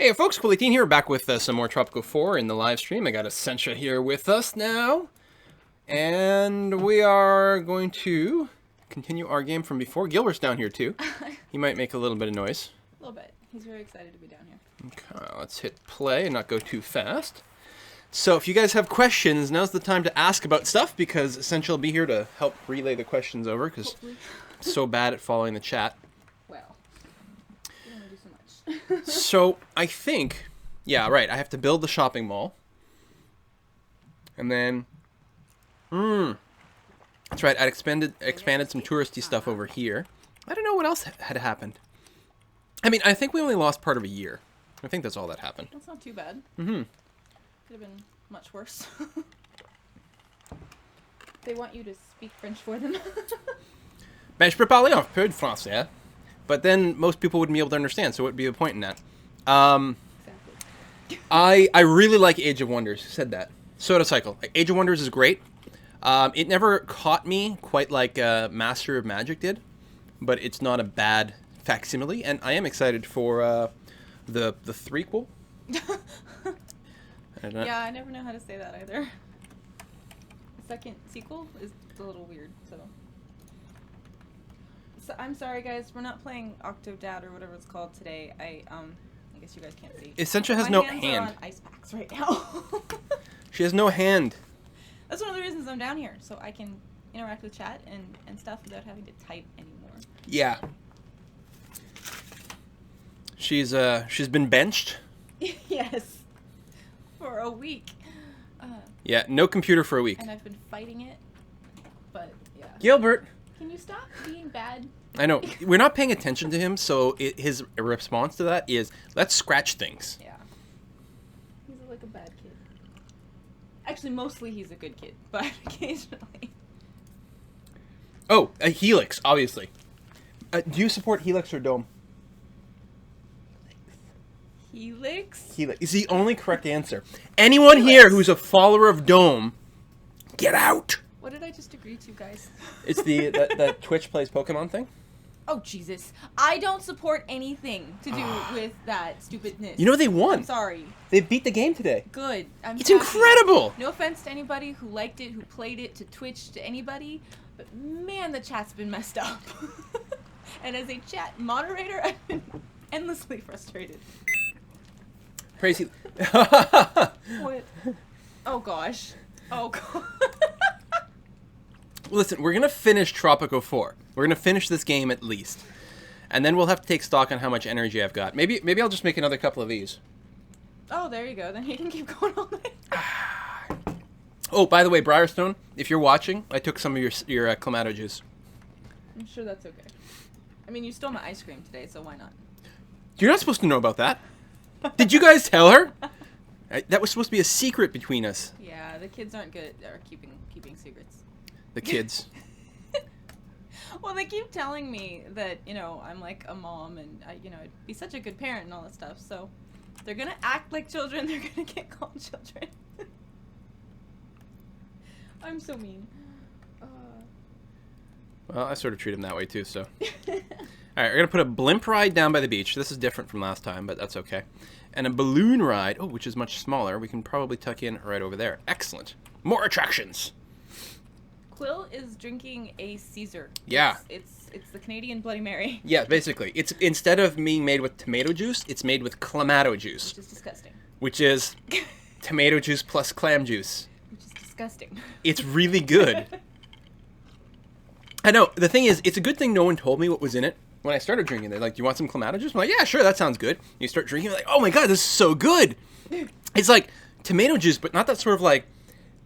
Hey folks, Cool18 here, back with some more Tropico 4 in the live stream. I got Essentia here with us now. And we are going to continue our game from before. Gilbert's down here too. He might make a little bit of noise. A little bit. He's very excited to be down here. Okay, let's hit play and not go too fast. So if you guys have questions, now's the time to ask about stuff, because Essentia will be here to help relay the questions over, because I'm so bad at following the chat. Well, you don't do so much. So I think, yeah, right, I have to build the shopping mall. And then, that's right, I expanded some touristy stuff over here. I don't know what else had happened. I mean, I think we only lost part of a year. I think that's all that happened. That's not too bad. Mm-hmm. Could have been much worse. They want you to speak French for them. Ben, je peux parler un peu de français. But then most people wouldn't be able to understand, so what would be the point in that? Exactly. I really like Age of Wonders. Who said that? Soda Cycle. Age of Wonders is great. It never caught me quite like Master of Magic did, but it's not a bad facsimile, and I am excited for the threequel. Yeah, I never know how to say that either. The second sequel is a little weird, so I'm sorry guys, we're not playing Octodad or whatever it's called today. I guess you guys can't see. Essentia has no My hands hand. are on ice packs right now. She has no hand. That's one of the reasons I'm down here, so I can interact with chat and stuff without having to type anymore. Yeah. She's been benched. Yes. For a week. Yeah, no computer for a week. And I've been fighting it, but yeah. Gilbert! Can you stop being bad? I know. We're not paying attention to him, so his response to that is, let's scratch things. Yeah. He's like a bad kid. Actually, mostly he's a good kid, but occasionally. Oh, a Helix, obviously. Do you support Helix or Dome? Helix? Helix is the only correct answer. Anyone here who's a follower of Dome, get out! What did I just agree to, guys? It's the Twitch plays Pokemon thing? Oh, Jesus. I don't support anything to do with that stupidness. You know they won. I'm sorry. They beat the game today. Good. It's incredible! No offense to anybody who liked it, who played it, to Twitch, to anybody, but man, the chat's been messed up. And as a chat moderator, I've been endlessly frustrated. Crazy. What? Oh, gosh. Oh, God. Listen, we're going to finish Tropico 4. We're going to finish this game at least. And then we'll have to take stock on how much energy I've got. Maybe I'll just make another couple of these. Oh, there you go. Then you can keep going all night. Oh, by the way, Briarstone, if you're watching, I took some of your Clamato juice. I'm sure that's okay. I mean, you stole my ice cream today, so why not? You're not supposed to know about that. Did you guys tell her? That was supposed to be a secret between us. Yeah, the kids aren't good at keeping secrets. The kids. Well, they keep telling me that, I'm like a mom and, I'd be such a good parent and all that stuff. So they're going to act like children. They're going to get called children. I'm so mean. Well, I sort of treat them that way too, so. Alright, we're going to put a blimp ride down by the beach. This is different from last time, but that's okay. And a balloon ride, which is much smaller. We can probably tuck in right over there. Excellent. More attractions. Quill is drinking a Caesar. Yeah. It's the Canadian Bloody Mary. Yeah, basically. It's instead of being made with tomato juice, it's made with clamato juice. Which is disgusting. Which is tomato juice plus clam juice. Which is disgusting. It's really good. I know. The thing is, it's a good thing no one told me what was in it. When I started drinking, they're like, do you want some clamato juice? I'm like, yeah, sure, that sounds good. You start drinking, you're like, oh my god, this is so good. It's like tomato juice, but not that sort of like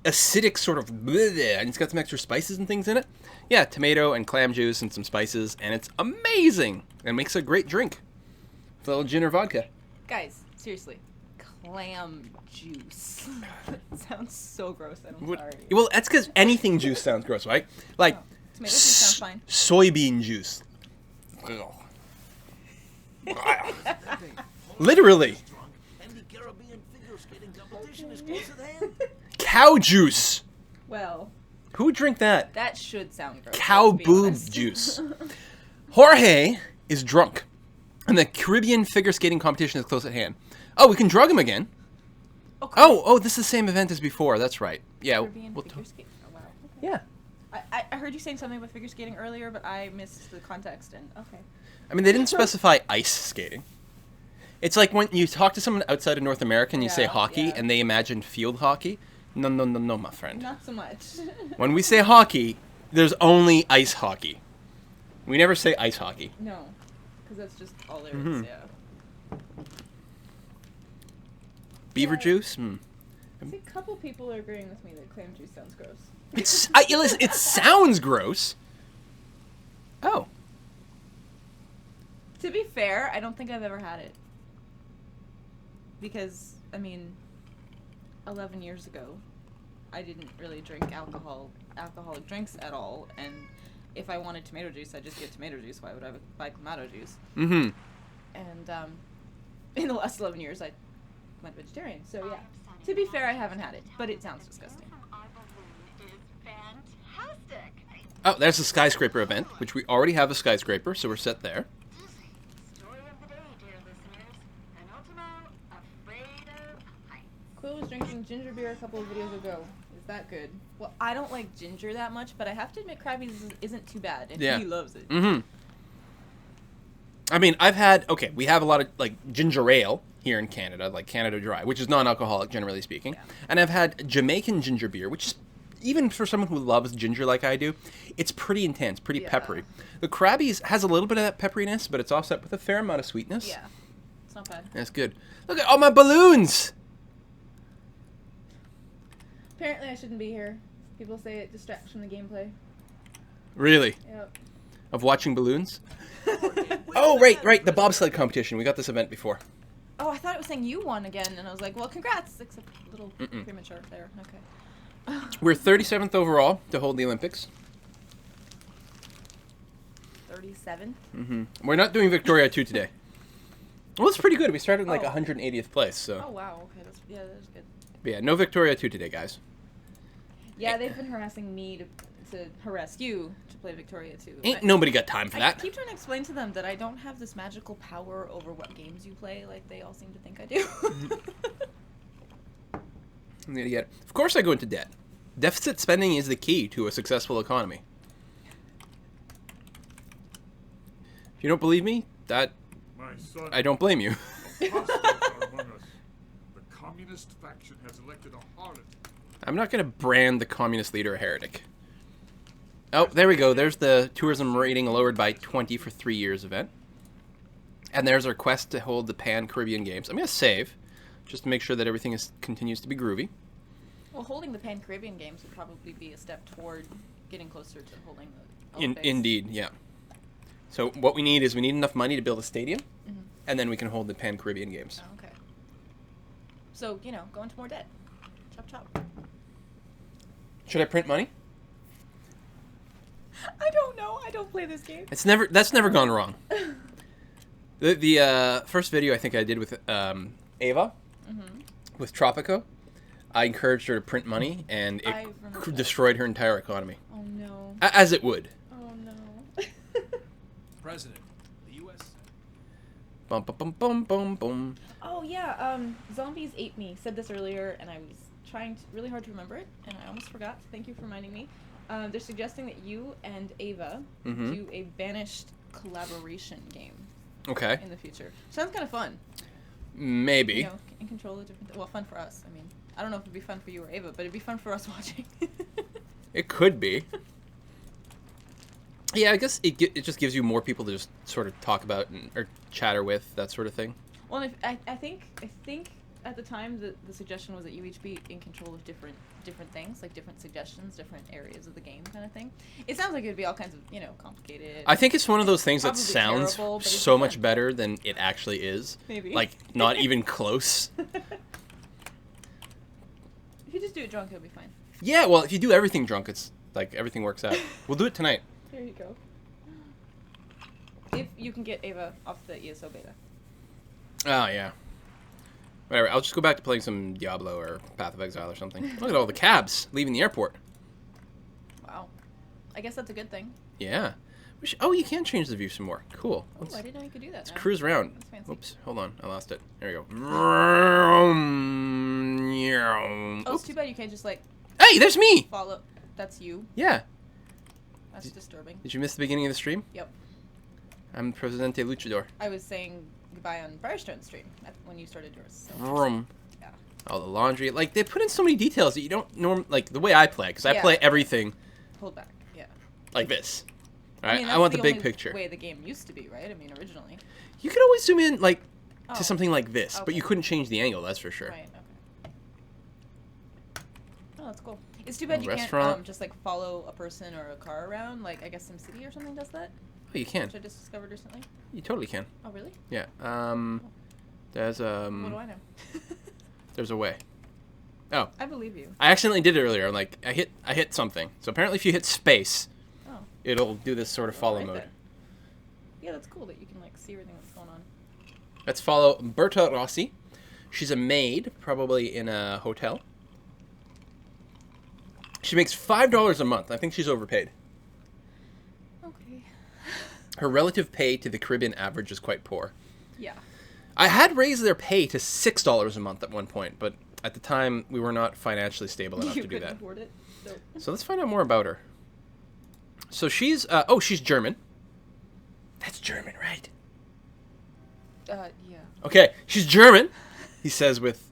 acidic sort of bleh, and it's got some extra spices and things in it. Yeah, tomato and clam juice and some spices, and it's amazing. And makes a great drink. With a little gin or vodka. Guys, seriously. Clam juice. That sounds so gross, I'm sorry. Well, that's because anything juice sounds gross, right? Like, tomato juice sounds fine. Soybean juice. Literally. Cow juice. Well, Who would drink that? that should sound gross. Cow let's be boob honest. juice. Jorge is drunk. And the Caribbean figure skating competition is close at hand. Oh, we can drug him again. Okay. Oh, this is the same event as before. That's right. Yeah. Caribbean figure skate. Oh, wow. Okay. Yeah. I heard you saying something with figure skating earlier, but I missed the context. And okay. I mean, they didn't specify ice skating. It's like when you talk to someone outside of North America and you say hockey, and they imagine field hockey. No, my friend. Not so much. When we say hockey, there's only ice hockey. We never say ice hockey. No, because that's just all there is. Yeah. Beaver juice? I see a couple people are agreeing with me that clam juice sounds gross. Listen, it sounds gross. Oh. To be fair, I don't think I've ever had it. Because, I mean, 11 years ago, I didn't really drink alcoholic drinks at all, and if I wanted tomato juice, I'd just get tomato juice. Why would I buy clamato juice? Mm-hmm. And in the last 11 years, I went vegetarian. So yeah, to be fair, I haven't had it, but it sounds disgusting. Oh, there's the skyscraper event, which we already have a skyscraper, so we're set there. Quill was drinking ginger beer a couple of videos ago. Is that good? Well, I don't like ginger that much, but I have to admit Krabby's isn't too bad, and he loves it. Mm-hmm. I mean, we have a lot of, like, ginger ale here in Canada, like Canada Dry, which is non-alcoholic, generally speaking. Yeah. And I've had Jamaican ginger beer, which is, even for someone who loves ginger like I do, it's pretty intense, pretty peppery. The Krabby's has a little bit of that pepperiness, but it's offset with a fair amount of sweetness. Yeah, it's not bad. That's good. Look at all my balloons! Apparently I shouldn't be here. People say it distracts from the gameplay. Really? Yep. Of watching balloons? Oh, right, the bobsled competition. We got this event before. Oh, I thought it was saying you won again, and I was like, well, congrats, except a little premature there. Okay. We're 37th overall to hold the Olympics. 37? Mm-hmm. We're not doing Victoria 2 today. Well, it's pretty good. We started in like 180th place, so. Oh, wow, okay, that's good. But yeah, no Victoria 2 today, guys. Yeah, they've been harassing me to harass you to play Victoria 2. Ain't nobody got time for that. I keep trying to explain to them that I don't have this magical power over what games you play like they all seem to think I do. I'm gonna get it. Of course I go into debt. Deficit spending is the key to a successful economy. If you don't believe me, I don't blame you. Communist faction has elected a harlot. I'm not going to brand the communist leader a heretic. Oh, there we go. There's the tourism rating lowered by 20 for 3 years event. And there's our quest to hold the Pan-Caribbean Games. I'm going to save, just to make sure that everything continues to be groovy. Well, holding the Pan-Caribbean Games would probably be a step toward getting closer to holding the Olympics. Indeed, yeah. So what we need is enough money to build a stadium, and then we can hold the Pan-Caribbean Games. Oh, okay. So, go into more debt. Chop, chop. Should I print money? I don't know. I don't play this game. That's never gone wrong. The first video I think I did with Ava, with Tropico, I encouraged her to print money, and it destroyed her entire economy. Oh, no. As it would. Oh, no. President, the U.S. Bum, bum, bum, bum, bum, bum. Oh, yeah. Zombies Ate Me said this earlier, and I was trying really hard to remember it, and I almost forgot. Thank you for reminding me. They're suggesting that you and Ava do a Banished collaboration game. Okay. In the future. Sounds kind of fun. Maybe. In control of different... Well, fun for us. I mean, I don't know if it'd be fun for you or Ava, but it'd be fun for us watching. It could be. Yeah, I guess it just gives you more people to just sort of talk about or chatter with, that sort of thing. Well, I think at the time the suggestion was that you each be in control of different things, like different suggestions, different areas of the game kind of thing. It sounds like it'd be all kinds of, complicated. I think it's one of those things that sounds terrible, so much better than it actually is. Maybe. Like, not even close. If you just do it drunk, it'll be fine. Yeah, well, if you do everything drunk, it's like everything works out. We'll do it tonight. There you go. If you can get Ava off the ESO beta. Oh, yeah. Whatever, I'll just go back to playing some Diablo or Path of Exile or something. Look at all the cabs leaving the airport. Wow. I guess that's a good thing. Yeah. Oh, you can change the view some more. Cool. Oh, I didn't know you could do that. Let's now. cruise around. That's fancy. Oops, hold on. I lost it. There we go. Oh, it's too bad you can't just like Hey, there's me! follow. That's you. Yeah. That's disturbing. Did you miss the beginning of the stream? Yep. I'm Presidente Luchador. I was saying goodbye on Firestone's stream when you started yours. So. Vroom. Yeah. All the laundry. Like, they put in so many details that you don't like the way I play, because I play everything Hold back. Yeah. like this. All I right? mean, I want the big only picture. way the game used to be, right? I mean, originally. You could always zoom in, like, Oh. to something like this, but Okay. you couldn't change the angle, that's for sure. Right. Okay. Oh, that's cool. It's too bad you Restaurant. can't just like follow a person or a car around. Like I guess SimCity or something does that, Oh, you can. which I just discovered recently. You totally can. Oh, really? Yeah. There's What do I know? there's a way. Oh, I believe you. I accidentally did it earlier. I'm like, I hit something. So apparently, if you hit space, Oh. it'll do this sort of follow Right mode. then. Yeah, that's cool that you can like see everything that's going on. Let's follow Berta Rossi. She's a maid, probably in a hotel. She makes $5 a month. I think she's overpaid. Okay. Her relative pay to the Caribbean average is quite poor. Yeah. I had raised their pay to $6 a month at one point, but at the time we were not financially stable enough You to do couldn't that. afford it. So. So let's find out more about her. So she's she's German. That's German, right? Yeah. Okay, she's German. He says with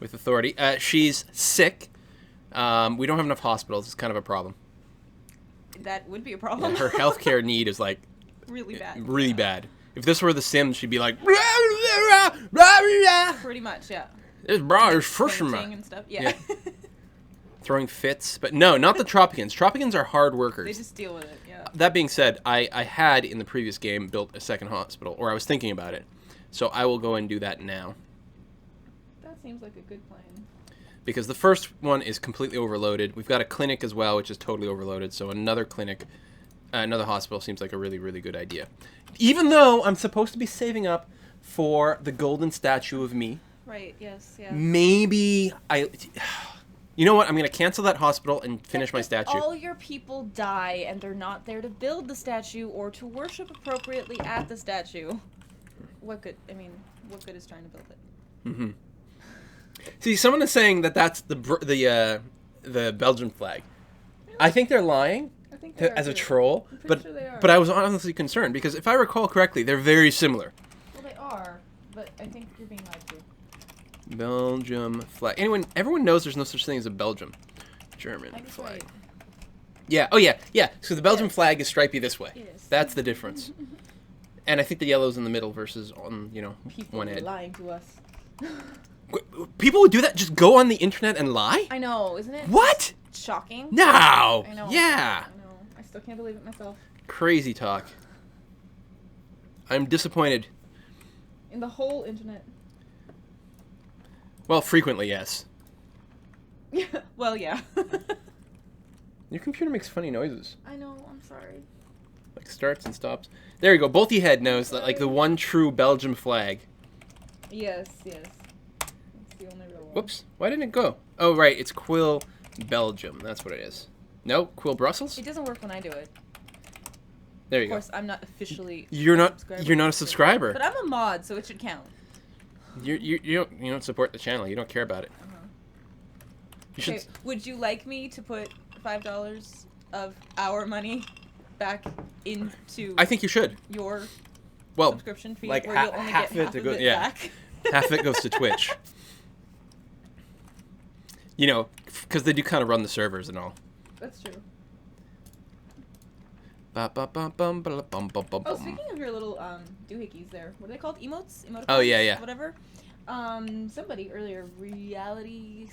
authority. She's sick. We don't have enough hospitals. It's kind of a problem. That would be a problem. Her healthcare need is like really bad. really bad. If this were The Sims, she'd be like, Pretty much, yeah. there's first Fainting and stuff. Yeah. throwing fits. But no, not the Tropicans. Tropicans are hard workers. They just deal with it. Yeah. That being said, I had in the previous game built a second hospital, or I was thinking about it. So I will go and do that now. That seems like a good plan. Because the first one is completely overloaded. We've got a clinic as well, which is totally overloaded. So another clinic, another hospital seems like a really, really good idea. Even though I'm supposed to be saving up for the golden statue of me. Right, yes, yeah. Maybe You know what? I'm going to cancel that hospital and finish my statue. All your people die and they're not there to build the statue or to worship appropriately at the statue. What good is trying to build it? Mm-hmm. See, someone is saying that that's the Belgian flag. Really? I think they're lying I think they are as a too. troll, I'm pretty but sure they are. but I was honestly concerned because if I recall correctly, they're very similar. Well, they are, but I think you're being lied to. Belgium flag. Everyone knows there's no such thing as a Belgium. German I think flag. right. Yeah. Oh yeah. Yeah. So the Belgian Yes. flag is stripy this way. Yes. That's the difference. And I think the yellow's in the middle versus on People one are edge. lying to us. People would do that. Just go on the internet and lie. I know, isn't it? What? Shocking. No. I know. Yeah. I know. I still can't believe it myself. Crazy talk. I'm disappointed. In the whole internet. Well, frequently, yes. Yeah. Well, yeah. Your computer makes funny noises. I know. I'm sorry. Like starts and stops. There you go. Both your head knows that, like the one true Belgium flag. Yes. Yes. It's the only real one. Whoops. Why didn't it go? Oh, right. It's Quill Belgium. That's what it is. No? Quill Brussels? It doesn't work when I do it. There Of you go. course, I'm not officially. You're not. subscriber. You're not a subscriber. But I'm a mod, so it should count. You don't support the channel. You don't care about it. You should. Okay, would you like me to put $5 of our money back into I think you should. your Well, subscription fee, like where you'll only half get of it half to of go. it Yeah, back? half of it goes to Twitch. Because they do kind of run the servers and all. That's true. Ba, ba, ba, bum, ba, la, bum, bum, bum, Oh, bum. speaking of your little doohickeys there, what are they called? Emotes? Emoticons? Oh, yeah. Whatever. Somebody earlier, reality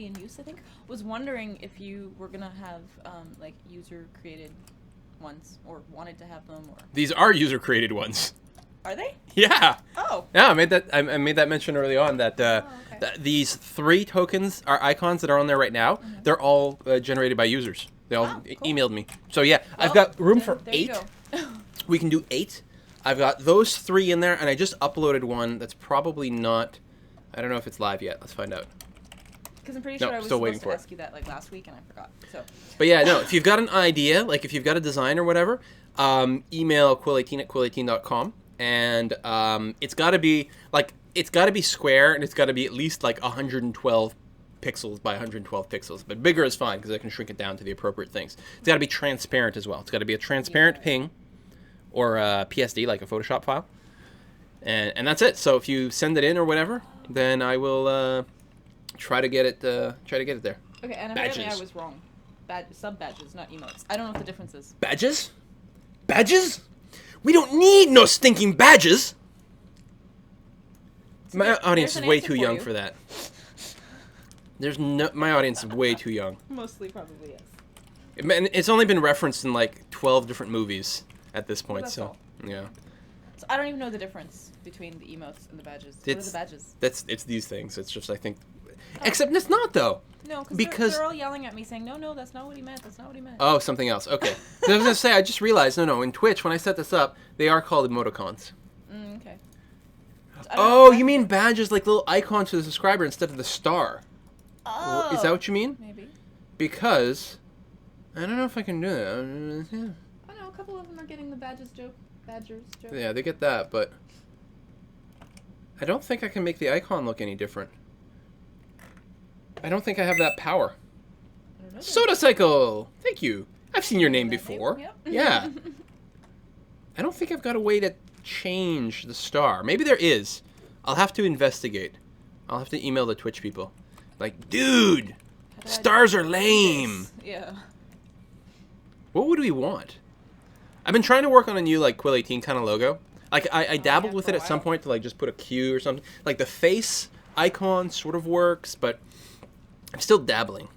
in use, I think, was wondering if you were gonna have like user created ones or wanted to have them, or These are user created ones. are they? Yeah. Oh. Yeah, I made that mention early on that Okay. these 3 tokens are icons that are on there right now. They're all generated by users. They all Oh, cool. emailed me. So yeah, Well, I've got room then for there you 8. go. We can do 8. I've got those 3 in there, and I just uploaded one that's probably not. I don't know if it's live yet. Let's find out. Because I'm pretty No, sure I was still waiting supposed to for it. ask you that like last week and I forgot. So But yeah, no. If you've got an idea, like if you've got a design or whatever, email quill18@quill18.com, and it's got to be square, and it's got to be at least like 112 pixels by 112 pixels, but bigger is fine because I can shrink it down to the appropriate things. It's got to be transparent as well. It's got to be a transparent ping or a PSD, like a Photoshop file, and that's it. So if you send it in or whatever, then I will try to get it there. Okay, and apparently I was wrong. Sub badges, not emotes. I don't know what the difference is. Badges? Badges? We don't need no stinking badges. My audience is way too young for that. My audience is way too young. Mostly probably yes. It's only been referenced in like 12 different movies at this point, so all. yeah. So I don't even know the difference between the emotes and the badges. What are the badges? It's these things. It's just, I think, except it's not though. No, because they're all yelling at me saying, no, that's not what he meant. That's not what he meant. Oh, something else. Okay. I was gonna say, I just realized, no, in Twitch when I set this up, they are called emoticons. Okay. So Oh, you mean badges like little icons for the subscriber instead of the star? Oh. Is that what you mean? Maybe. Because I don't know if I can do that. Yeah. I know a couple of them are getting the badgers joke. Yeah, they get that, but I don't think I can make the icon look any different. I don't think I have that power. I don't know. Soda Cycle! Thank you. I've seen your name before. Yep. Yeah. I don't think I've got a way to change the star. Maybe there is. I'll have to investigate. I'll have to email the Twitch people. Like, dude, stars are lame. Yeah. What would we want? I've been trying to work on a new like Quill 18 kind of logo. Like I dabbled with it at some point to like just put a Q or something. Like the face icon sort of works, but I'm still dabbling.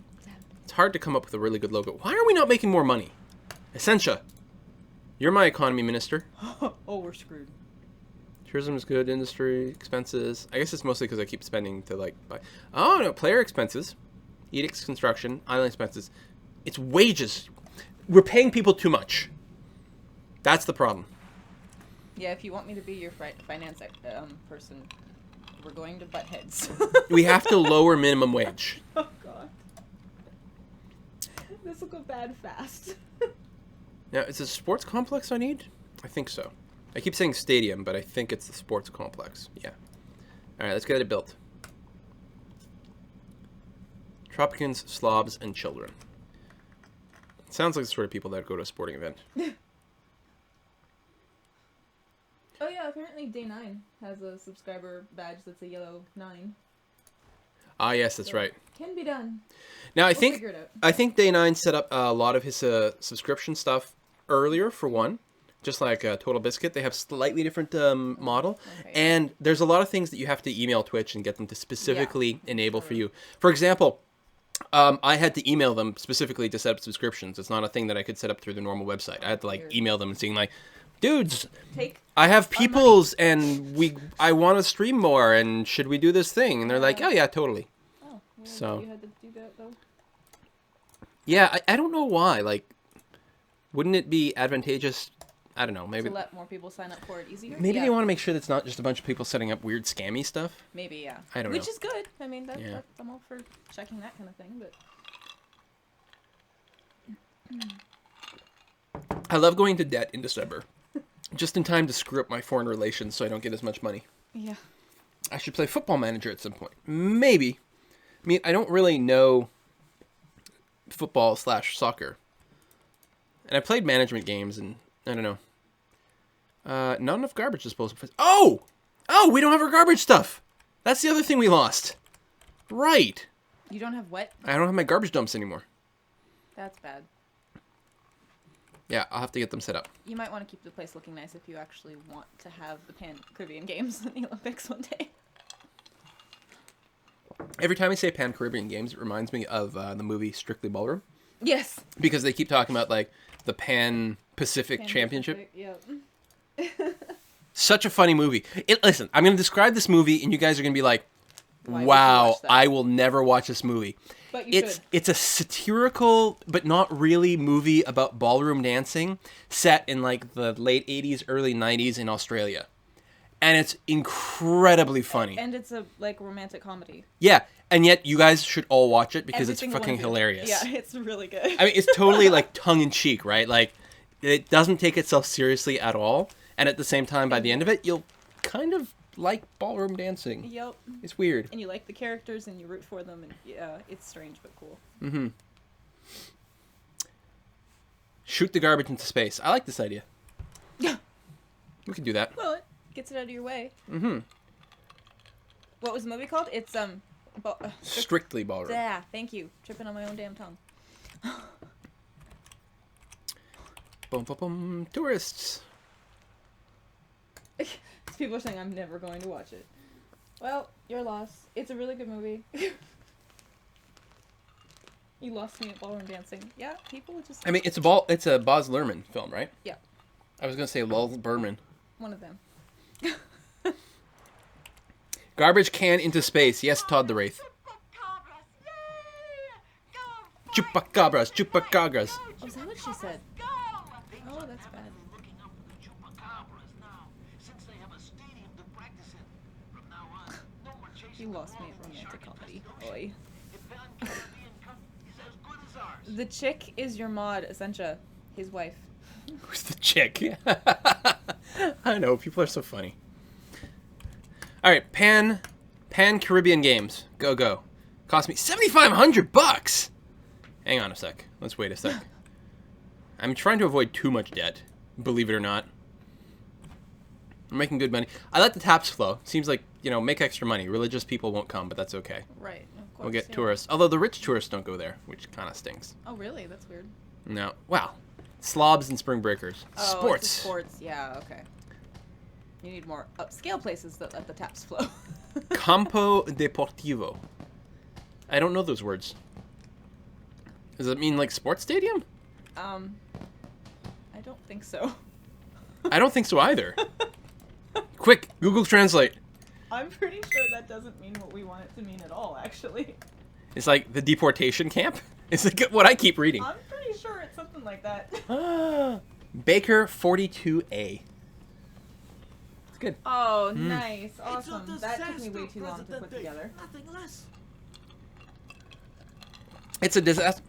It's hard to come up with a really good logo. Why are we not making more money? Essentia, you're my economy minister. Oh, we're screwed. Tourism is good. Industry expenses. I guess it's mostly because I keep spending to like buy. Oh no, player expenses, edicts, construction, island expenses. It's wages. We're paying people too much. That's the problem. Yeah, if you want me to be your finance person, we're going to butt heads. We have to lower minimum wage. Oh god, this will go bad fast. Now, is it a sports complex I need? I think so. I keep saying stadium, but I think it's the sports complex. Yeah. All right, let's get it built. Tropicans, slobs, and children. Sounds like the sort of people that go to a sporting event. Oh yeah, apparently Day 9 has a subscriber badge that's a yellow 9. Ah, yes, that's right. Can be done. Now, We'll figure it out. I think Day 9 set up a lot of his subscription stuff earlier, for one. Just like Total Biscuit, they have slightly different model. Okay. And there's a lot of things that you have to email Twitch and get them to specifically enable for you. For example, I had to email them specifically to set up subscriptions. It's not a thing that I could set up through the normal website. I had to like email them and saying like, dudes, I have peoples and I want to stream more and should we do this thing? And they're like, oh yeah, totally. Oh, yeah, so you had to do that though? Yeah, I don't know why. Like, wouldn't it be advantageous? I don't know. Maybe to let more people sign up for it easier. Maybe they want to make sure that's not just a bunch of people setting up weird scammy stuff. Maybe, yeah. I don't know. Which is good. I mean, I'm all for checking that kind of thing, but. I love going to debt in December. Just in time to screw up my foreign relations so I don't get as much money. Yeah. I should play Football Manager at some point. Maybe. I mean, I don't really know football/soccer. And I played management games and I don't know. Not enough garbage disposal. Oh! Oh, we don't have our garbage stuff. That's the other thing we lost. Right. You don't have what? I don't have my garbage dumps anymore. That's bad. Yeah, I'll have to get them set up. You might want to keep the place looking nice if you actually want to have the Pan-Caribbean Games in the Olympics one day. Every time I say Pan-Caribbean Games, it reminds me of the movie Strictly Ballroom. Yes. Because they keep talking about, like, the Pan-Pacific Championship. Yeah. Such a funny movie. Listen, I'm going to describe this movie, and you guys are going to be like, Why would you wow, watch that? I will never watch this movie. But you should. It's a satirical, but not really movie about ballroom dancing set in, like, the late 80s, early 90s in Australia. And it's incredibly funny. And it's a, like, romantic comedy. Yeah, and yet you guys should all watch it because Every it's single fucking one of you. hilarious. Yeah, it's really good. I mean, it's totally, like, tongue-in-cheek, right? Like, it doesn't take itself seriously at all. And at the same time, by the end of it, you'll kind of like ballroom dancing. Yep. It's weird. And you like the characters and you root for them, and yeah, it's strange but cool. Mm-hmm. Shoot the garbage into space. I like this idea. Yeah. We could do that. Well, it gets it out of your way. Mm-hmm. What was the movie called? It's Strictly ballroom. Yeah, thank you. Tripping on my own damn tongue. Boom, boom, boom. Tourists. People are saying I'm never going to watch it. Well, your loss. It's a really good movie. You lost me at ballroom dancing. Yeah, people just. I mean, it's a Baz Luhrmann film, right? Yeah. I was gonna say Lul Berman. One of them. Garbage can into space. Yes, Todd the Wraith. Chupacabras, chupacabras. Oh, is that what she said? Oh, that's bad. You lost me at romantic comedy. Oi. The chick is your mod, Essentia, his wife. Who's the chick? I know, people are so funny. Alright, Pan Caribbean Games. Go. Cost me $7,500! Hang on a sec. Let's wait a sec. I'm trying to avoid too much debt, believe it or not. I'm making good money. I let the taps flow. Seems like, make extra money. Religious people won't come, but that's okay. Right, of course. We'll get tourists. Although the rich tourists don't go there, which kind of stinks. Oh, really? That's weird. No. Wow. Slobs and spring breakers. Oh, Sports. It's sports. Yeah, okay. You need more upscale places that let the taps flow. Campo Deportivo. I don't know those words. Does it mean like sports stadium? I don't think so. I don't think so either. Quick, Google Translate. I'm pretty sure that doesn't mean what we want it to mean at all, actually. It's like the deportation camp? It's like what I keep reading. I'm pretty sure it's something like that. Baker 42A. It's good. Oh, nice. Awesome. That took me way too long to put together. Nothing less. It's a disaster.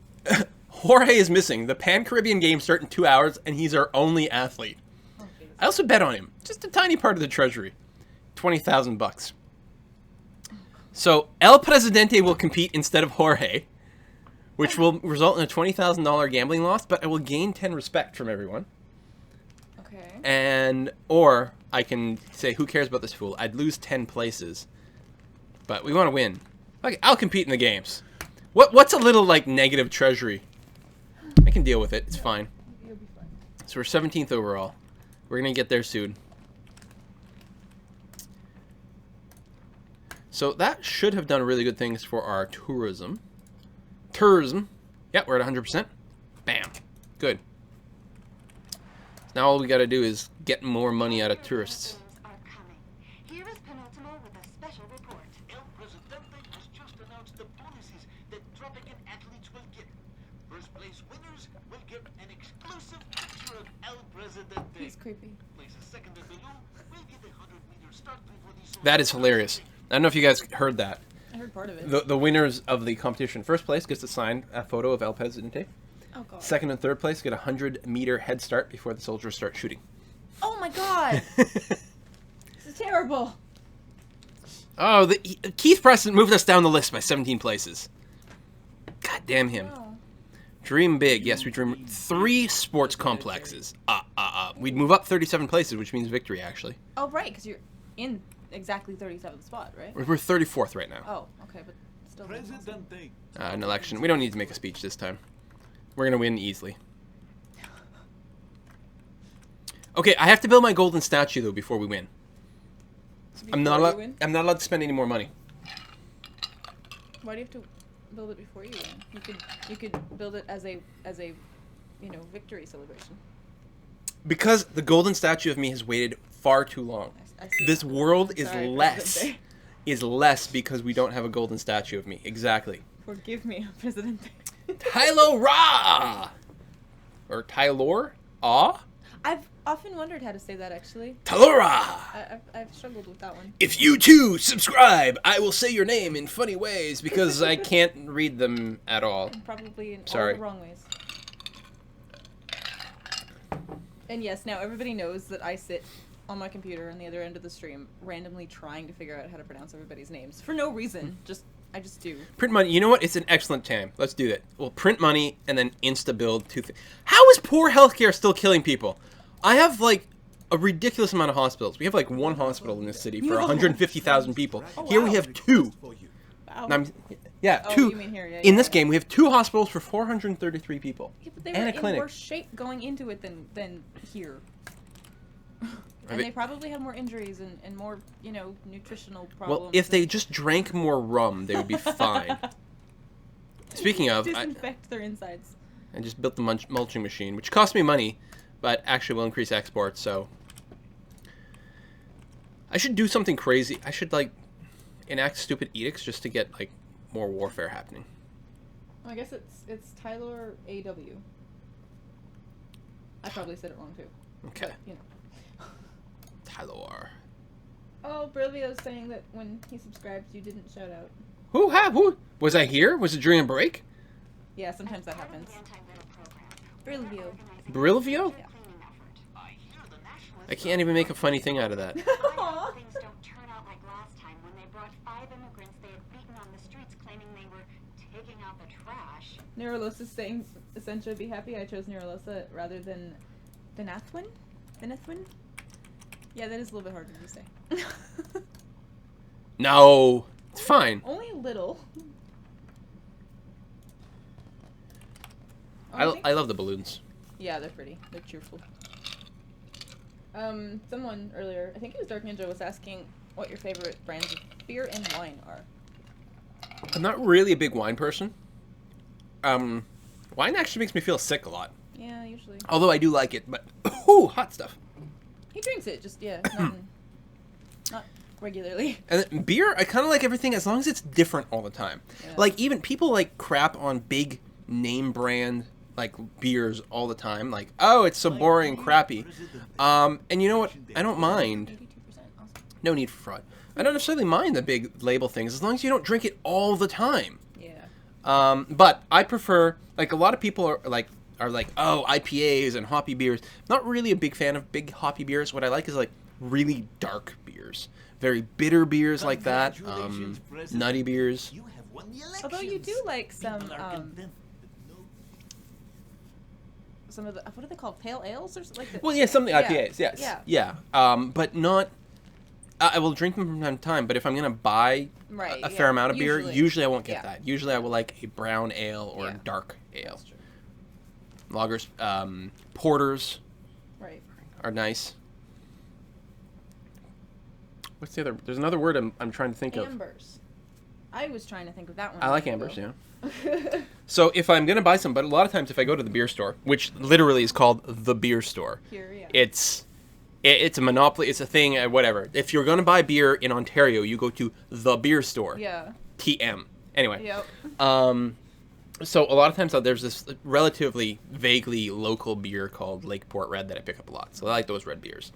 Jorge is missing. The Pan-Caribbean Games start in 2 hours, and he's our only athlete. Oh, geez. I also bet on him. Just a tiny part of the treasury. $20,000. So, El Presidente will compete instead of Jorge, which will result in a $20,000 gambling loss, but I will gain 10 respect from everyone. Okay. Or I can say, who cares about this fool? I'd lose 10 places, but we want to win. Okay, I'll compete in the games. What's a little, negative treasury? I can deal with it. It's fine. You'll be fine. So we're 17th overall. We're going to get there soon. So that should have done really good things for our tourism. Yeah, we're at 100%. Bam. Good. Now all we got to do is get more money out of tourists. Here is Penultimo with a special report. El Presidente has just announced the bonuses that Tropican athletes will get. First place winners will get an exclusive picture of El Presidente. He's creepy. Places second and below will get a 100-meter start before the That is hilarious. I don't know if you guys heard that. I heard part of it. The winners of the competition. First place gets to sign a photo of El Presidente. Oh, God. Second and third place get a 100-meter head start before the soldiers start shooting. Oh, my God. This is terrible. Oh, Keith Preston moved us down the list by 17 places. God damn him. Oh. Dream big. Yes, we dream 3 sports complexes. We'd move up 37 places, which means victory, actually. Oh, right, because you're in exactly 37th spot, right? We're 34th right now. Oh, okay, but still. Presidente. An election. We don't need to make a speech this time. We're going to win easily. Okay, I have to build my golden statue, though, before we win. I'm not allowed to spend any more money. Why do you have to build it before you win? You could build it as a victory celebration. Because the golden statue of me has waited far too long. I see. This world is Sorry, less Presidente. because we don't have a golden statue of me. Exactly. Forgive me, Presidente. Tylo Ra! Or Tylor? Ah? I've often wondered how to say that, actually. Tylora! I've struggled with that one. If you too subscribe, I will say your name in funny ways because I can't read them at all. Probably in Sorry. all the wrong ways. And yes, now everybody knows that I sit on my computer on the other end of the stream, randomly trying to figure out how to pronounce everybody's names for no reason. I just do. Print money. You know what? It's an excellent time. Let's do that. We'll print money and then insta build two things. How is poor healthcare still killing people? I have like a ridiculous amount of hospitals. We have like one hospital in this city for 150,000 people. Oh, Here we wow. have two. Wow. Two. You mean here, yeah, In yeah, this yeah. game, we have two hospitals for 433 people. Yeah, but they and were a in clinic. worse shape going into it than here. And mean- they probably had more injuries and more, nutritional problems. Well, if they just drank more rum, they would be fine. Speaking of, disinfect their insides. I just built the mulching machine, which cost me money, but actually will increase exports, so... I should do something crazy. I should, like, enact stupid edicts just to get, like, more warfare happening. I guess it's Tyler A.W. I probably said it wrong, too. Okay. But, Tyler. Oh, Brilvio's saying that when he subscribed, you didn't shout out. Who? Was I here? Was it during a break? Yeah, sometimes that happens. Brilvio. Brilvio? Yeah. I hear the nationalists I can't even make a funny thing out of that. Aw. Things don't turn out like last time when they brought 5 immigrants they had beaten on the streets claiming they were taking out the trash. Neuralosa is saying, Essentia, be happy I chose Neuralosa rather than Benathwin? Benathwin? Yeah, that is a little bit harder to say. No. It's fine. Only a little. I love the balloons. Yeah, they're pretty. They're cheerful. Someone earlier, I think it was Dark Ninja, was asking what your favorite brands of beer and wine are. I'm not really a big wine person. Wine actually makes me feel sick a lot. Yeah, usually. Although I do like it, but... Ooh, hot stuff. He drinks it, just, not regularly. And then beer, I kind of like everything as long as it's different all the time. Yeah. Like, even people like crap on big name brand, like, beers all the time. Like, oh, it's so boring and crappy. And you know what? I don't mind. 82%, awesome. No need for fraud. I don't necessarily mind the big label things as long as you don't drink it all the time. Yeah. But I prefer, like, a lot of people are like, oh, IPAs and hoppy beers. Not really a big fan of big hoppy beers. What I like is, like, really dark beers. Very bitter beers like that. Congratulations, President. Nutty beers. You have won the elections. Although you do like some, People are convinced, but no. some of the, what are they called? Pale ales or something? Like the, Well, yeah, some of the Yeah. IPAs, yes. Yeah. Yeah. But not... I will drink them from time to time, but if I'm going to buy Right, a fair yeah. amount of beer, usually I won't get Yeah. that. Usually I will like a brown ale or a Yeah. dark ale. That's true. Lagers, porters Right. are nice. What's the other? There's another word I'm trying to think of. Ambers. I was trying to think of that one. I like a minute ambers, ago. yeah. So if I'm gonna buy some, but a lot of times if I go to the beer store, which literally is called the beer store, Here, yeah. it's a monopoly. It's a thing. Whatever. If you're gonna buy beer in Ontario, you go to the beer store. Yeah. TM. Anyway. Yep. So a lot of times there's this relatively vaguely local beer called Lake Port Red that I pick up a lot. So I like those red beers.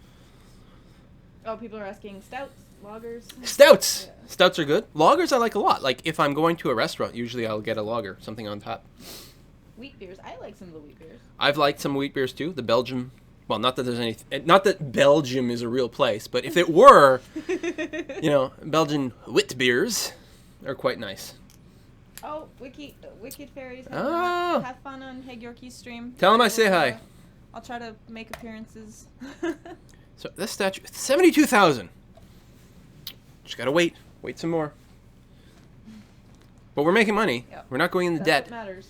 Oh, people are asking stouts, lagers. Stouts. Yeah. Stouts are good. Lagers I like a lot. Like if I'm going to a restaurant, usually I'll get a lager, something on top. Wheat beers. I like some of the wheat beers. I've liked some wheat beers too. The Belgium. Well, not that there's any. Not that Belgium is a real place, but if it were, Belgian wit beers are quite nice. Oh, Wicked Fairies. Oh. Have fun on Heg Yorkie's stream. Tell 'em I say hi. I'll try to make appearances. So this statue, 72,000. Just gotta wait some more. But we're making money. Yep. We're not going into That's debt. what matters.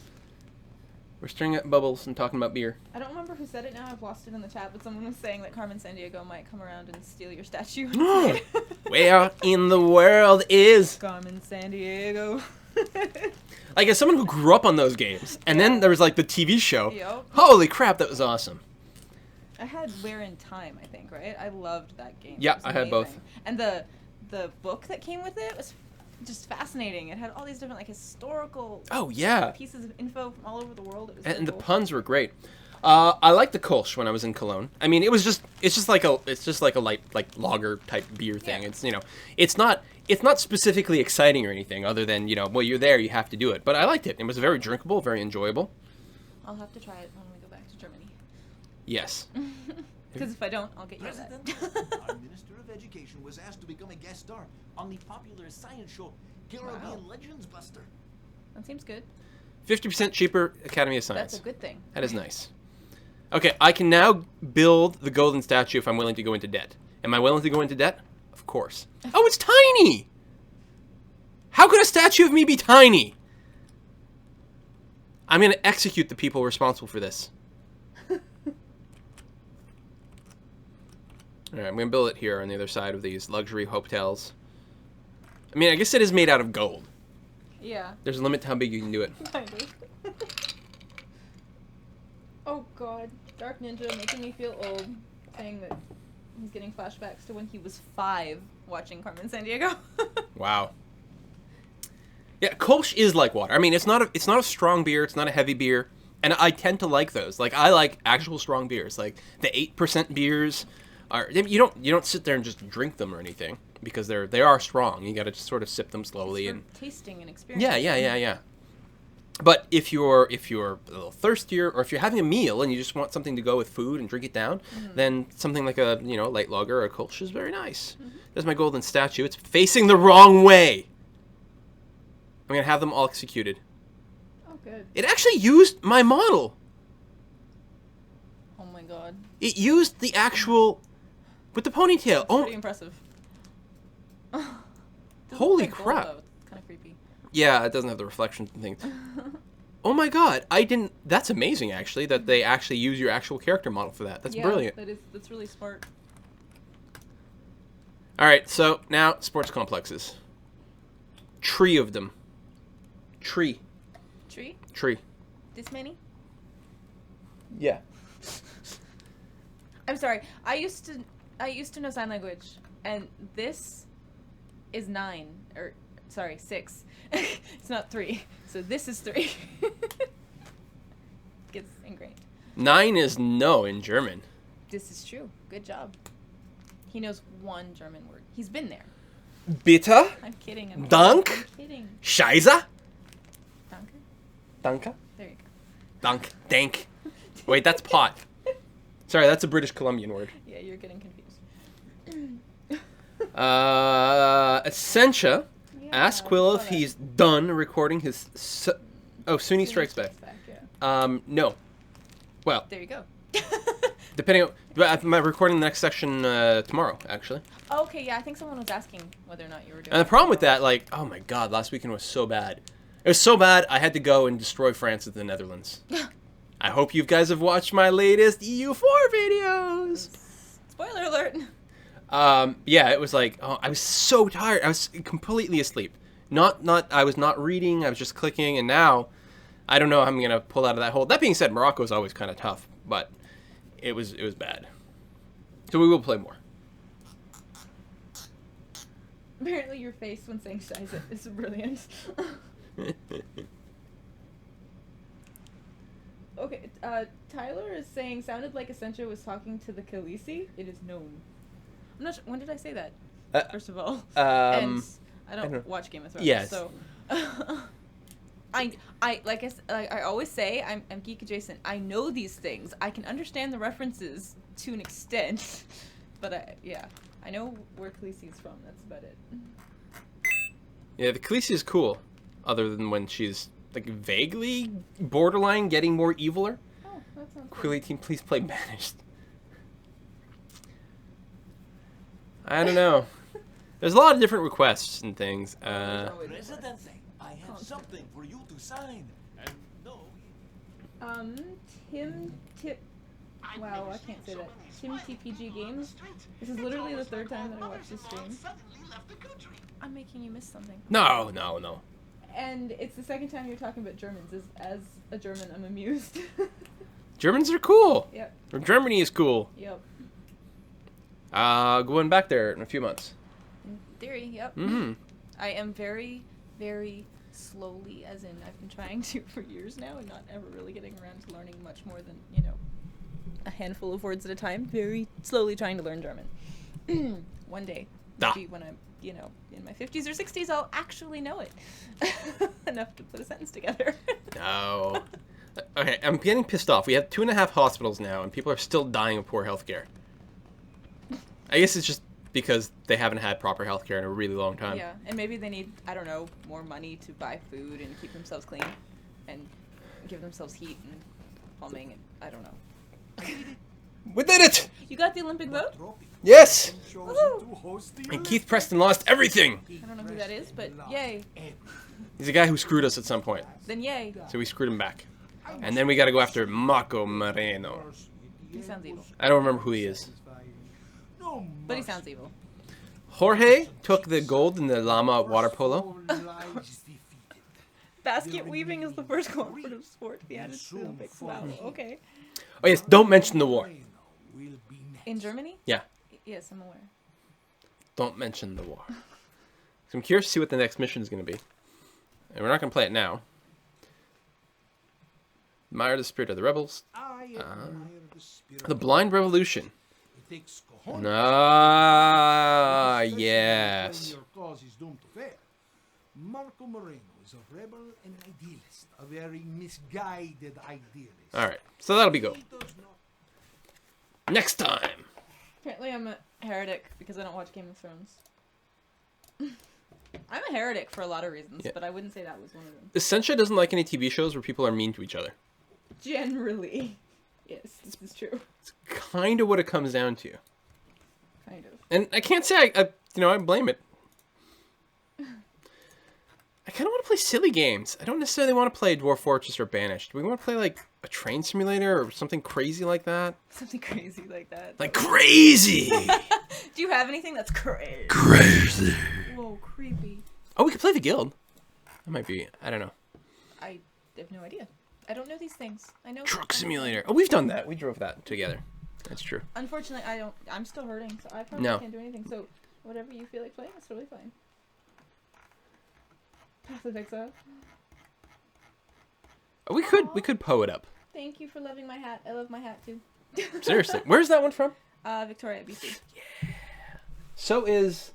We're stirring up bubbles and talking about beer. I don't remember who said it now. I've lost it in the chat, but someone was saying that Carmen Sandiego might come around and steal your statue. Where in the world is... Carmen Sandiego. Like, as someone who grew up on those games, and then there was, like, the TV show. Yep. Holy crap, that was awesome. I had Where in Time, I think, right? I loved that game. Yeah, It was I had both. amazing. And the book that came with it was just fascinating. It had all these different, like, historical Oh, yeah. pieces of info from all over the world. It was And so the cool. puns were great. I liked the Kolsch when I was in Cologne. I mean, it's just like a light, like, lager type beer thing. Yeah. It's not specifically exciting or anything other than, well, you're there, you have to do it. But I liked it. It was very drinkable, very enjoyable. I'll have to try it when we go back to Germany. Yes. Because if I don't, I'll get yelled President, at. our Minister of Education was asked to become a guest star on the popular science show Caribbean Legends Buster. That seems good. 50% cheaper Academy of Science. That's a good thing. That is nice. Okay, I can now build the golden statue if I'm willing to go into debt. Am I willing to go into debt? Of course. Oh, it's tiny! How could a statue of me be tiny? I'm going to execute the people responsible for this. Alright, I'm going to build it here on the other side of these luxury hotels. I mean, I guess it is made out of gold. Yeah. There's a limit to how big you can do it. Kind of. Oh god. Dark Ninja making me feel old. Saying that he's getting flashbacks to when he was 5 watching Carmen Sandiego. Wow. Yeah, Kolsch is like water. I mean, it's not a strong beer. It's not a heavy beer, and I tend to like those. Like I like actual strong beers. Like the 8% beers are. You don't sit there and just drink them or anything because they are strong. You got to just sort of sip them slowly and tasting and experience. Yeah. But if you're a little thirstier, or if you're having a meal and you just want something to go with food and drink it down, then something like a light lager or a Kolsch is very nice. There's my golden statue. It's facing the wrong way. I'm gonna have them all executed. Oh, good. It actually used my model. Oh my god. It used the actual with the ponytail. That's pretty impressive. Holy crap! It's kind of creepy. Yeah, it doesn't have the reflections and things. Oh my god, I didn't. That's amazing, actually, that they actually use your actual character model for that. That's brilliant. That's really smart. All right, so now sports complexes. Tree of them. Tree. This many? Yeah. I'm sorry. I used to know sign language, and this is 9 or sorry 6. It's not 3. So this is 3. Gets ingrained. 9 is no in German. This is true. Good job. He knows one German word. He's been there. Bitte? I'm kidding. Dank? I'm kidding. Scheiße? Danke? Danke? There you go. Dank. Dank. Wait, that's pot. Sorry, that's a British Columbian word. Yeah, you're getting confused. Essentia asked Quill if saw that. he's done recording his... Suni Strikes Back. Yeah. No. Well, There you go. depending on... I'm recording the next section tomorrow, actually. Okay, yeah, I think someone was asking whether or not you were doing And the problem with that, like, oh my god, last weekend was so bad. It was so bad, I had to go and destroy France and the Netherlands. I hope you guys have watched my latest EU4 videos. Spoiler alert. Yeah, it was like, oh, I was so tired. I was completely asleep. I was not reading, I was just clicking, and now, I don't know how I'm going to pull out of that hole. That being said, Morocco is always kind of tough, but it was bad. So we will play more. Apparently your face when saying Scheiße is brilliant. Okay, Tyler is saying, sounded like Essentia was talking to the Khaleesi. It is known. I'm not sure, when did I say that? First of all. And I don't watch Game of Thrones, yes. so... I always say, I'm geek adjacent. I know these things. I can understand the references to an extent, but I know where Khaleesi is from. That's about it. Yeah, the Khaleesi is cool, other than when she's like vaguely borderline getting more eviler. Oh, that sounds Quilly team, please play Banished. I don't know. There's a lot of different requests and things. President, I have something for you to sign. And no. Wow, I can't say that. Tim TPG Games. This is literally the 3rd time that I watched this stream. I'm making you miss something. No. And it's the 2nd time you're talking about Germans. As a German, I'm amused. Germans are cool. Yep. Or Germany is cool. Yep. Going back there in a few months. In theory, yep. Mm-hmm. I am very, very slowly, as in I've been trying to for years now and not ever really getting around to learning much more than, a handful of words at a time. Very slowly trying to learn German. One day, maybe when I'm, in my 50s or 60s, I'll actually know it. Enough to put a sentence together. No. Okay, I'm getting pissed off. We have 2.5 hospitals now, and people are still dying of poor healthcare. I guess it's just because they haven't had proper healthcare in a really long time. Yeah, and maybe they need, I don't know, more money to buy food and keep themselves clean and give themselves heat and plumbing and I don't know. We did it! You got the Olympic vote? Yes! Woohoo! And Keith Preston lost everything! I don't know who that is, but yay. He's a guy who screwed us at some point. Then yay. So we screwed him back. And then we gotta go after Marco Moreno. He sounds evil. I don't remember who he is. But he sounds evil. Jorge took the gold in the llama water polo. Basket weaving is the first cooperative sport to be added to the Olympics. Wow, okay. Oh yes, don't mention the war. In Germany? Yeah, Yes, I'm aware. don't mention the war. So I'm curious to see what the next mission is going to be. And we're not going to play it now. Admire the spirit of the rebels. The blind revolution. Ah, yes. Marco Moreno is a rebel and idealist, a very misguided idealist. All right, so that'll be go. Next time. Apparently I'm a heretic because I don't watch Game of Thrones. I'm a heretic for a lot of reasons, Yeah. but I wouldn't say that was one of them. Essentia doesn't like any TV shows where people are mean to each other. Generally. Yes, this is true. It's kind of what it comes down to. Kind of. And I can't say I blame it. I kind of want to play silly games. I don't necessarily want to play Dwarf Fortress or Banished. We want to play like a train simulator or something crazy like that. Something crazy like that. Like crazy. Do you have anything that's crazy? Crazy. Whoa, creepy. Oh, we could play the Guild. That might be. I don't know. I have no idea. I don't know these things. I know. Truck simulator. Oh, we've done that. We drove that together. That's true. Unfortunately, I don't. I'm still hurting, so I probably No. can't do anything. So whatever you feel like playing, it's totally fine. Path of Exile. Oh, we could Poe it up. Thank you for loving my hat. I love my hat too. Seriously. Where's that one from? Victoria, BC. So is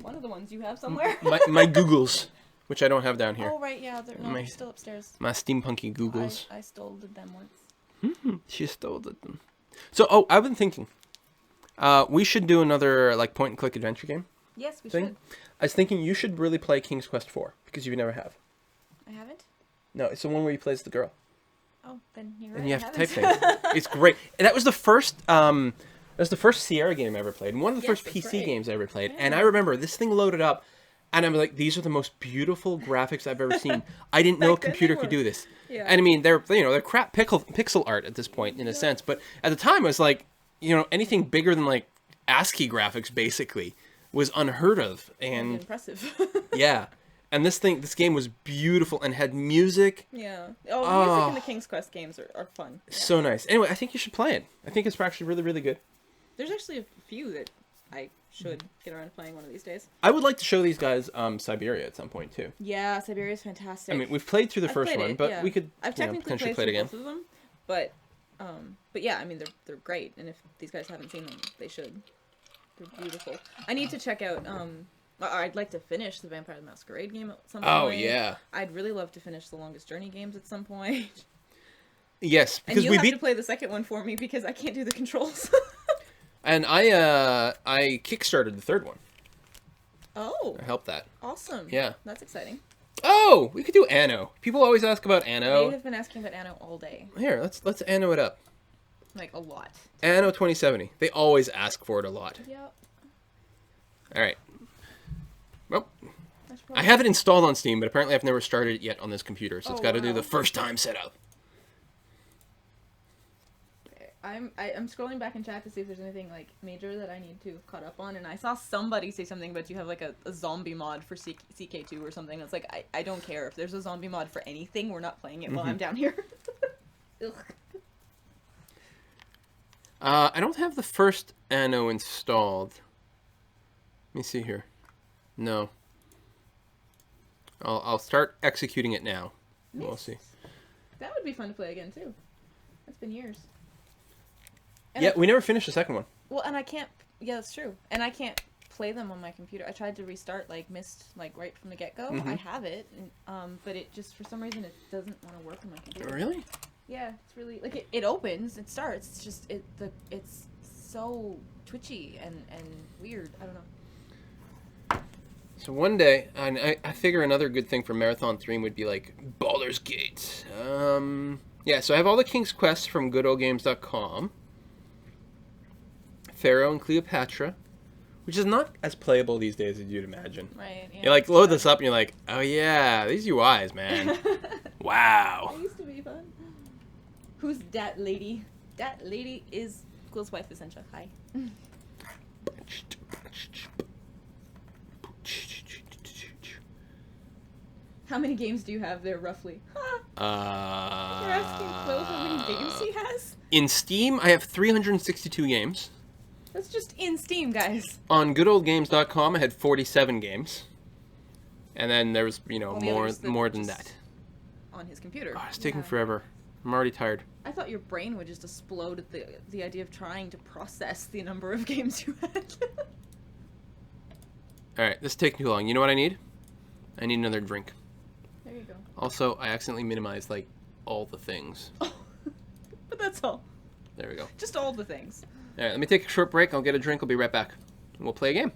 One of the ones you have somewhere. my Googles, which I don't have down here. Oh right, yeah, they're, no, My- they're still upstairs. My steampunky Googles. I stole them once. She stole them. So, I've been thinking. We should do another like point and click adventure game Yes, we thing. should. I was thinking you should really play King's Quest 4 because you never have. I haven't. No, it's the one where you play as the girl Oh, then you're right. and you I have to type haven't. things. It's great. And that was the first. That was the first Sierra game I ever played, and one of the Yes, first that's PC right. games I ever played. Yeah. And I remember this thing loaded up, and I'm like, these are the most beautiful graphics I've ever seen. I didn't know a Back then they computer could were. do this. Yeah. And I mean, they're crap pixel art at this point in a sense, but at the time I was like, anything bigger than like ASCII graphics basically was unheard of. And Impressive. yeah, and this game was beautiful and had music. Yeah. Oh, the music Oh. in the King's Quest games are fun. Yeah. So nice. Anyway, I think you should play it. I think it's actually really, really good. There's actually a few that I should get around to playing one of these days. I would like to show these guys Siberia at some point too. Yeah, Siberia's fantastic. I mean, we've played through the I've first played one, it, but yeah. we could I've technically potentially played play it through again. both of them, but yeah, I mean they're great, and if these guys haven't seen them, they should. They're beautiful. I need to check out. I'd like to finish the Vampire the Masquerade game at some point. Oh yeah. I'd really love to finish the Longest Journey games at some point. Yes, And because you'll we have beat to play the second one for me because I can't do the controls. and I kickstarted the third one. Oh, I helped that. awesome. Yeah. That's exciting. Oh, we could do Anno. People always ask about They Anno. have been asking about Anno all day. Here, let's Anno it up. Like, a lot. Anno 2070. They always ask for it a lot. Yep. All right. Well, I should I probably- have it installed on Steam, but apparently I've never started it yet on this computer, so it's Oh, got to do wow. the first time setup. I'm scrolling back in chat to see if there's anything like major that I need to have caught up on, and I saw somebody say something about you have like a zombie mod for CK2 or something. It's like I don't care if there's a zombie mod for anything. We're not playing it while I'm down here. Ugh. I don't have the first Anno installed. Let me see here. No. I'll start executing it now. We'll Nice. see. That would be fun to play again too. It's been years. And Yeah, I- we never finished the second one. well, and I can't. Yeah, that's true. And I can't play them on my computer. I tried to restart like Myst like right from the get-go. I have it, and, but it just for some reason it doesn't want to work on my computer. Really? Yeah, it's really like it opens, it starts. It's just it's so twitchy and weird. I don't know. So one day, and I figure another good thing for Marathon 3 would be like Baldur's Gate. Yeah, so I have all the King's Quests from goodoldgames.com. Pharaoh and Cleopatra, which is not as playable these days as you'd imagine. Right. Yeah. You like load this up and you're like, oh yeah, these UIs, man. Wow. It used to be fun. Who's that lady? That lady is Quill's wife, Essentia. Hi. How many games do you have there, roughly? You're asking Quill how many games he has? In Steam, I have 362 games. That's just in Steam, guys. On goodoldgames.com, I had 47 games. And then there was, you know, Well, the others that more than just that. On his computer. Oh, it's taking Yeah. forever. I'm already tired. I thought your brain would just explode at the idea of trying to process the number of games you had. Alright, this is taking too long. You know what I need? I need another drink. There you go. Also, I accidentally minimized, like, all the things. But that's all. There we go. Just all the things. Alright, let me take a short break. I'll get a drink. I'll be right back. And we'll play a game.